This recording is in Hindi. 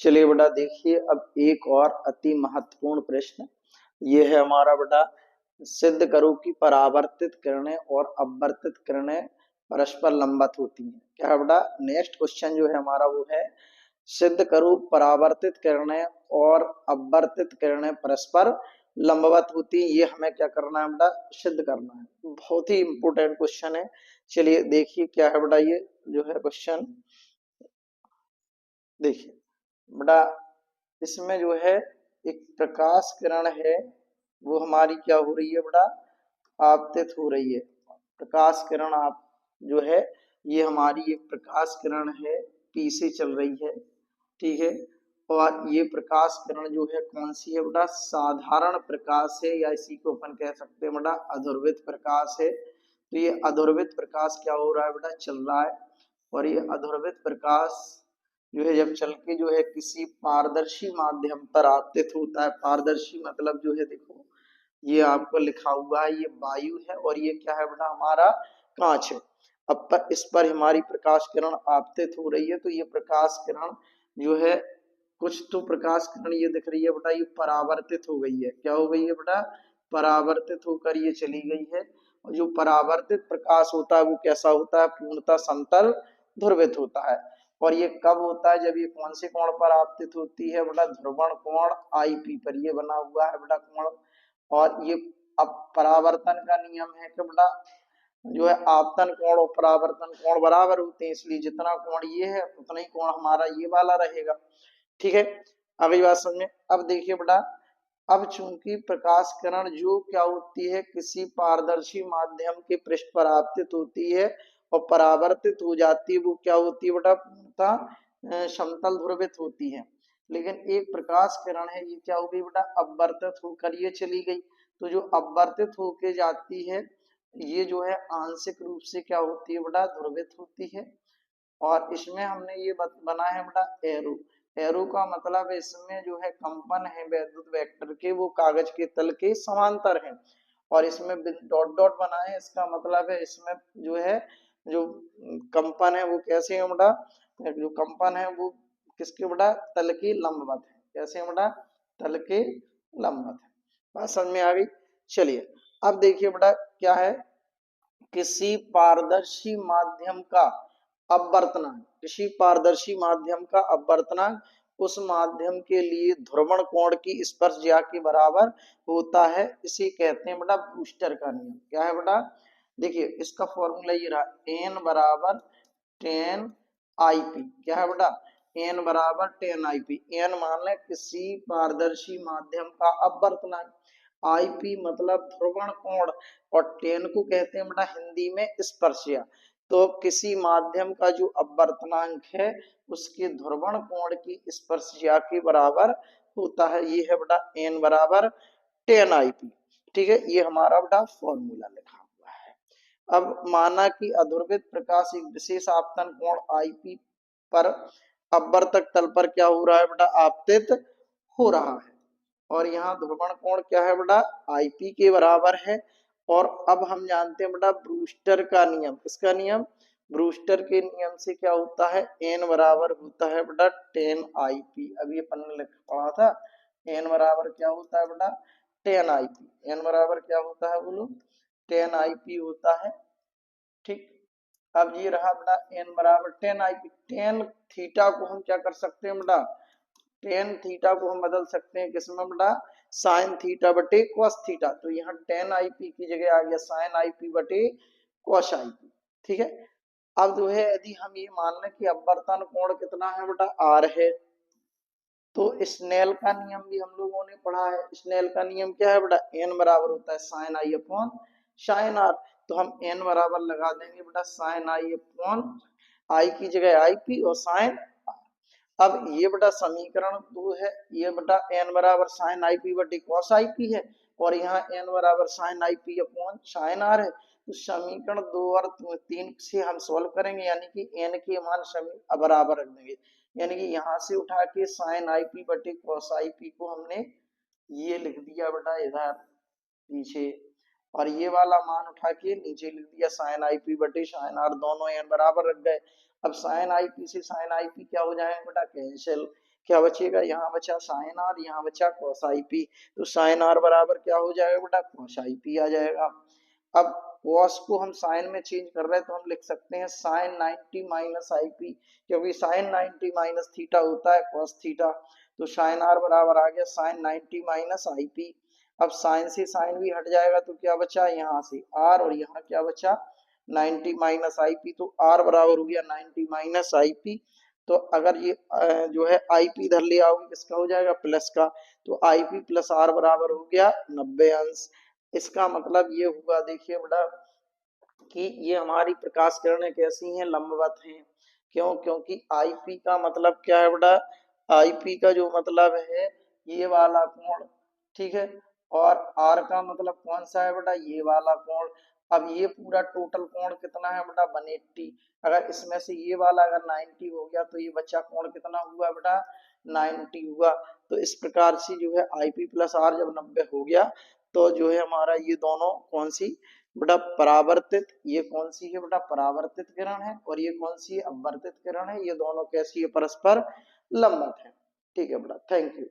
चलिए बेटा देखिए अब एक और अति महत्वपूर्ण प्रश्न। ये है हमारा बेटा, सिद्ध करो कि परावर्तित किरणें और अपवर्तित किरणें परस्पर लंबवत होती हैं। क्या है बेटा, नेक्स्ट क्वेश्चन जो है हमारा वो है, सिद्ध करो परावर्तित किरणें और अपवर्तित किरणें परस्पर लंबवत होती हैं। ये हमें क्या करना है बेटा, सिद्ध करना है। बहुत ही इंपोर्टेंट क्वेश्चन है। चलिए देखिए क्या है बेटा, ये जो है क्वेश्चन देखिए बेटा, इसमें जो है एक प्रकाश किरण है, वो हमारी क्या हो रही है बेटा, आपतित हो रही है। प्रकाश किरण आप जो है, ये हमारी एक प्रकाश किरण है, पी से चल रही है, ठीक है। और ये प्रकाश किरण जो है कौन सी है बेटा, साधारण प्रकाश है, या इसी को अपन कह सकते हैं बेटा अधुरवित प्रकाश है। तो ये अधुरवित प्रकाश क्या हो रहा है बेटा, चल रहा है। और ये अधुरवित प्रकाश जो है जब चल के जो है किसी पारदर्शी माध्यम पर आपतित होता है। पारदर्शी मतलब जो है देखो, ये आपको लिखा हुआ है, ये वायु है और ये क्या है बेटा, हमारा कांच है। अब पर इस पर हमारी प्रकाश किरण आपतित हो रही है, तो ये प्रकाश किरण जो है, कुछ तो प्रकाश किरण ये दिख रही है बेटा, ये परावर्तित हो गई है। क्या हो गई है बेटा, परावर्तित होकर ये चली गई है। और जो परावर्तित प्रकाश होता है वो कैसा होता है, पूर्णतः समतल ध्रुवित होता है। और ये कब होता है, जब ये कौन से कोण पर आपतित होती है बेटा, ध्रुवण कोण आईपी पर ये बना हुआ है बेटा कोण। और ये अब परावर्तन का नियम है कि बेटा जो है आपतन कोण और परावर्तन कोण बराबर होते हैं, इसलिए जितना कोण ये है उतना ही कोण हमारा ये वाला रहेगा, ठीक है। अगली बात समझ में। अब देखिए बेटा, अब चूंकि प्रकाश किरण जो क्या होती है, किसी पारदर्शी माध्यम के पृष्ठ पर आपतित होती है और परावर्तित हो जाती है, वो क्या होती है बेटा, पूर्णतः समतल ध्रुवित होती है। लेकिन एक प्रकाश किरण है, ये क्या हो गई बेटा, अपवर्तित होकर ये चली गई। तो जो अपवर्तित होके जाती है, ये जो है आंशिक रूप से क्या होती है बेटा, ध्रुवित होती है। और इसमें हमने ये बना है बेटा एरो। एरो का मतलब है इसमें जो है कंपन है वैद्युत वेक्टर के, वो कागज के तल के समांतर है। और इसमें डॉट डॉट बना है, इसका मतलब है इसमें जो है, जो कंपन है वो कैसे है बेटा, जो कंपन है वो किसके बेटा, तल के लंबवत है। कैसे है बेटा, तल के लंबवत है। बात समझ में आ गई। चलिए अब देखिए बेटा क्या है, किसी पारदर्शी माध्यम का अपवर्तनांक, किसी पारदर्शी माध्यम का अपवर्तनांक उस माध्यम के लिए ध्रुवण कोण की स्पर्श ज्या के बराबर होता है। इसे कहते हैं बेटा ब्रूस्टर का नियम। क्या है बेटा, देखिए इसका फॉर्मूला ये रहा, एन बराबर टेन आई पी। क्या है बेटा, एन बराबर टेन आई पी। एन मान लें किसी पारदर्शी माध्यम का अपवर्तनांक, आईपी मतलब ध्रुवण कोण, और टेन को कहते हैं बेटा हिंदी में स्पर्शिया। तो किसी माध्यम का जो अपवर्तनांक है उसके ध्रुवण कोण की स्पर्शिया के बराबर होता है। ये है बेटा एन बराबर टेन आई पी, ठीक है। ये हमारा बेटा फॉर्मूला लिखा हुआ है। अब माना कि अध्रुवित प्रकाश एक विशेष आपतन कोण आईपी पर अपवर्तक तल पर क्या हो रहा है बेटा, आपतित हो रहा है। और यहाँ ध्रुवण कोण क्या है बेटा, आईपी के बराबर है। और अब हम जानते हैं बेटा ब्रूस्टर का नियम। किसका नियम, ब्रूस्टर के नियम से क्या होता है, एन बराबर होता है बेटा टेन आई पी। अभी अपन ने पढ़ा था, एन बराबर क्या होता है बेटा, टेन आई पी। एन बराबर क्या होता है बोलो, टेन आई पी होता है, ठीक। अब ये रहा बेटा एन बराबर ten I P. Tan theta को हम क्या कर सकते हैं बेटा, टेन थीटा को हम बदल सकते हैं किसमें बेटा, साइन थीटा बटे कॉस थीटा। तो यहाँ टेन आई पी की जगह आ गया साइन आई पी बटे कॉस आई पी, ठीक है। अब जो है यदि हम ये मान लें कि अपवर्तन कोण कितना है बेटा, आर है, तो स्नेल का नियम भी हम लोगों ने पढ़ा है। स्नेल का नियम क्या है बेटा, एन बराबर होता है sine i upon sine r. तो हम एन बराबर लगा देंगे बेटा साइन आई अपॉन आई की जगह आई पी और साइन। अब ये बेटा समीकरण 2 है, ये बेटा एन बराबर साइन आई पी बटे कॉस आई पी है, और यहाँ एन बराबर sine i p upon sine r है। तो समीकरण 2 और 3 से हम सॉल्व करेंगे, यानी कि एन के मान समी बराबर रख देंगे। यानी कि यहाँ से उठा के साइन आई पी बटे कॉस आई पी को हमने ये लिख दिया बेटा इधर पीछे, और ये वाला मान उठा के नीचे लिख दिया साइन आई पी बटे साइन आर, दोनों एन बराबर रख गए। अब साइन आई पी से साइन आई पी क्या हो जाएगा बेटा, कैंसिल। क्या बचेगा, यहाँ बचा साइन आर, यहाँ बचा कॉस आई पी। तो साइन आर बराबर क्या हो जाएगा बेटा, कॉस आई पी आ जाएगा। अब कॉस को हम साइन में चेंज कर रहे हैं तो हम लिख सकते हैं साइन 90 माइनस आई पी, क्योंकि साइन 90 माइनस थीटा होता है कॉस थीटा। तो साइन आर बराबर आ गया साइन 90 माइनस आई पी। अब साइन से साइन भी हट जाएगा तो क्या बचा, यहाँ से आर, और यहाँ क्या बचा 90 माइनस आई पी। तो आर बराबर हो गया 90 माइनस आई पी। तो अगर ये जो है आई पी इधर ले आओगे किसका हो जाएगा, प्लस का। तो आई पी प्लस आर बराबर हो गया 90 अंश। इसका मतलब ये हुआ, देखिए बेटा, कि ये हमारी प्रकाश किरणें कैसी हैं, लंबवत हैं। क्यों, क्योंकि आईपी का मतलब क्या है बेटा, आईपी का जो मतलब है ये वाला कोण, ठीक है। और आर का मतलब कौन सा है बेटा, ये वाला कोण। अब ये पूरा टोटल कोण कितना है बेटा 180। अगर इसमें से ये वाला अगर 90 हो गया तो ये बच्चा कोण कितना हुआ बेटा 90 हुआ। तो इस प्रकार से जो है आईपी प्लस आर जब 90 हो गया तो जो है हमारा ये दोनों कौन सी बेटा परावर्तित, ये कौन सी है बेटा परावर्तित किरण है, और ये कौन सी है अपवर्तित किरण है। ये दोनों कैसी है, परस्पर लंबवत है। ठीक है बेटा, थैंक यू।